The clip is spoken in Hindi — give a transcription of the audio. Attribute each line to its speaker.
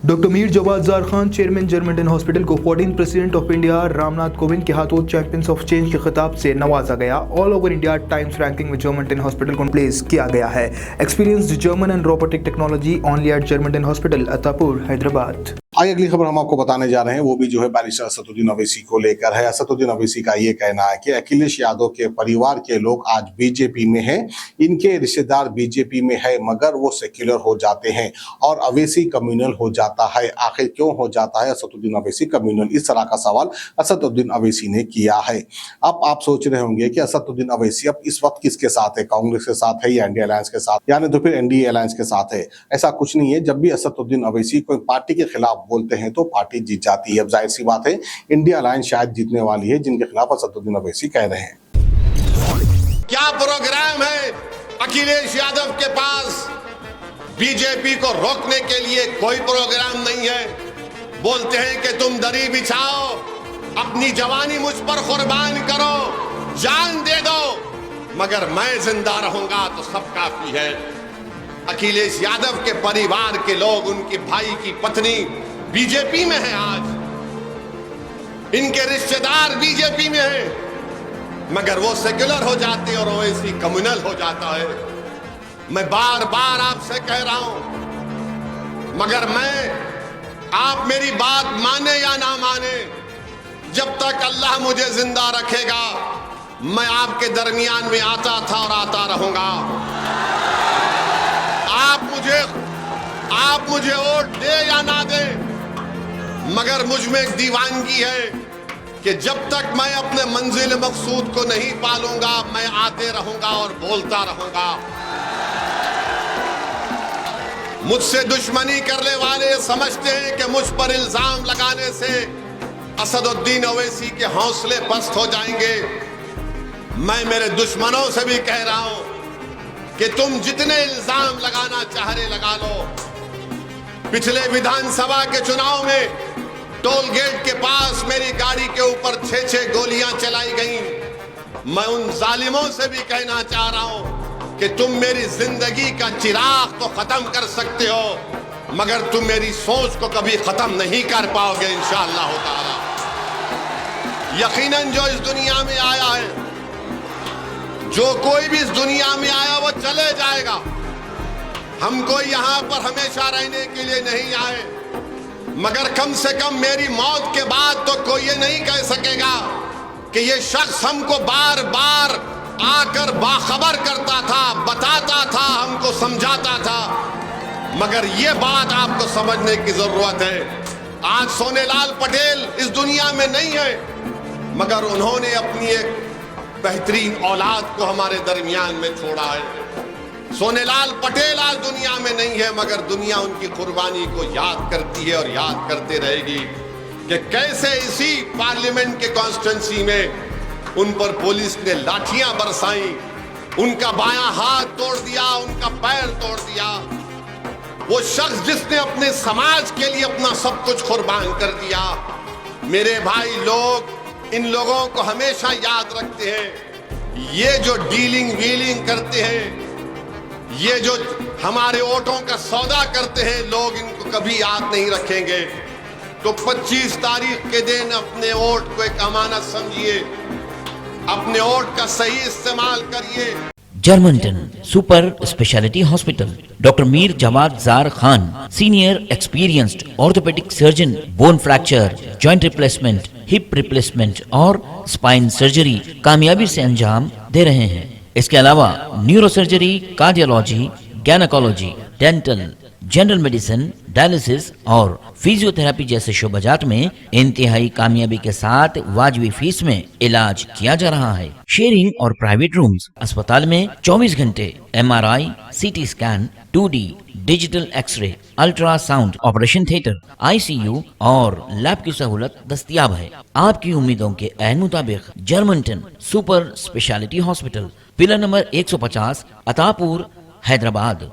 Speaker 1: Doctor Mir Jawad jar Khan, chairman Germanten hospital को 14 president of India Ramnath Kovind के हाथों चैंपियंस ऑफ चेंज के खिताब से नवाजा गया। All over India Times ranking में जर्मनटन हॉस्पिटल को प्लेस किया गया है। Experienced German and robotic technology only at Germanten hospital, Attapur, Hyderabad.
Speaker 2: आगे अगली खबर हम आपको बताने जा रहे हैं, वो भी जो है बैरिस्टर असदुद्दीन ओवैसी को लेकर है। असदुद्दीन ओवैसी का ये कहना है कि अखिलेश यादव के परिवार के लोग आज बीजेपी में हैं, इनके रिश्तेदार बीजेपी में है मगर वो सेक्युलर हो जाते हैं और ओवैसी कम्युनल हो जाता है। आखिर क्यों हो जाता है असदुद्दीन ओवैसी कम्युनल? इस तरह का सवाल असदुद्दीन ओवैसी ने किया है। अब आप सोच रहे होंगे कि असदुद्दीन ओवैसी अब इस वक्त किसके साथ है, कांग्रेस के साथ है या इंडिया अलायंस के साथ, यानी तो फिर एनडीए अलायंस के साथ है। ऐसा कुछ नहीं है। जब भी असदुद्दीन ओवैसी कोई पार्टी के खिलाफ बोलते हैं तो पार्टी जीत जाती है। अब जाहिर सी बात है इंडिया अलायंस शायद जीतने वाली है, जिनके खिलाफ असदुद्दीन ओवैसी कह रहे हैं।
Speaker 3: क्या प्रोग्राम है अखिलेश यादव के पास? बीजेपी को रोकने के लिए कोई प्रोग्राम नहीं है। बोलते हैं कि तुम दरी बिछाओ, अपनी जवानी मुझ पर कुर्बान करो, जान दे दो, मगर मैं जिंदा रहूंगा तो सब काफी है। अखिलेश यादव के परिवार के लोग, उनके भाई की पत्नी बीजेपी में है, आज इनके रिश्तेदार बीजेपी में हैं, मगर वो सेक्युलर हो जाते और ओवैसी कम्युनल हो जाता है। मैं बार बार आपसे कह रहा हूं, मगर आप मेरी बात माने या ना माने, जब तक अल्लाह मुझे जिंदा रखेगा मैं आपके दरमियान में आता था और आता रहूंगा। आप मुझे वोट दे या ना दे, मगर मुझ में एक दीवानगी है कि जब तक मैं अपने मंजिल मकसूद को नहीं पालूंगा मैं आते रहूंगा और बोलता रहूंगा। मुझसे दुश्मनी करने वाले समझते हैं कि मुझ पर इल्जाम लगाने से असदुद्दीन ओवैसी के हौसले पस्त हो जाएंगे। मैं मेरे दुश्मनों से भी कह रहा हूं कि तुम जितने इल्जाम लगाना चाह रहे लगा लो। पिछले विधानसभा के चुनाव में टोल गेट के पास मेरी गाड़ी के ऊपर 6 गोलियां चलाई गईं। मैं उन जालिमों से भी कहना चाह रहा हूं कि तुम मेरी जिंदगी का चिराग तो खत्म कर सकते हो, मगर तुम मेरी सोच को कभी खत्म नहीं कर पाओगे इंशाअल्लाह ताला। यकीनन जो इस दुनिया में आया है, जो कोई भी इस दुनिया में आया वो चले जाएगा। हम कोई यहां पर हमेशा रहने के लिए नहीं आए, मगर कम से कम मेरी मौत के बाद तो कोई ये नहीं कह सकेगा कि ये शख्स हमको बार बार आकर बाखबर करता था, बताता था, हमको समझाता था। मगर ये बात आपको समझने की जरूरत है। आज सोनेलाल पटेल इस दुनिया में नहीं है, मगर उन्होंने अपनी एक बेहतरीन औलाद को हमारे दरमियान में छोड़ा है। सोनेलाल पटेल आज दुनिया में नहीं है, मगर दुनिया उनकी कुर्बानी को याद करती है और याद करते रहेगी कि कैसे इसी पार्लियामेंट के कॉन्स्टिट्यूंसी में उन पर पुलिस ने लाठियां बरसाई, उनका बायां हाथ तोड़ दिया, उनका पैर तोड़ दिया। वो शख्स जिसने अपने समाज के लिए अपना सब कुछ कुर्बान कर दिया। मेरे भाई लोग इन लोगों को हमेशा याद रखते हैं। ये जो डीलिंग वीलिंग करते हैं, ये जो हमारे वोटों का सौदा करते हैं, लोग इनको कभी याद नहीं रखेंगे। तो 25 तारीख के दिन अपने वोट को एक अमानत समझिए, अपने वोट का सही इस्तेमाल करिए।
Speaker 4: Germantown super speciality hospital, doctor Mir Jawad jar Khan, senior experienced orthopaedic surgeon, bone fracture, joint replacement, hip replacement और स्पाइन सर्जरी कामयाबी से अंजाम दे रहे हैं। इसके अलावा neuro surgery, cardiology, gynaecology, dental, general medicine, dialysis और फिजियोथेरेपी जैसे शोबाजात में इंतहाई कामयाबी के साथ वाजबी फीस में इलाज किया जा रहा है। शेयरिंग और प्राइवेट रूम्स, अस्पताल में 24 घंटे MRI, CT scan, 2D digital X ray, ultrasound, operation theatre, ICU और लैब की सहूलत दस्तयाब है। आपकी उम्मीदों के ऐन मुताबिक Germanten super speciality hospital, pillar number 150, Attapur, Hyderabad.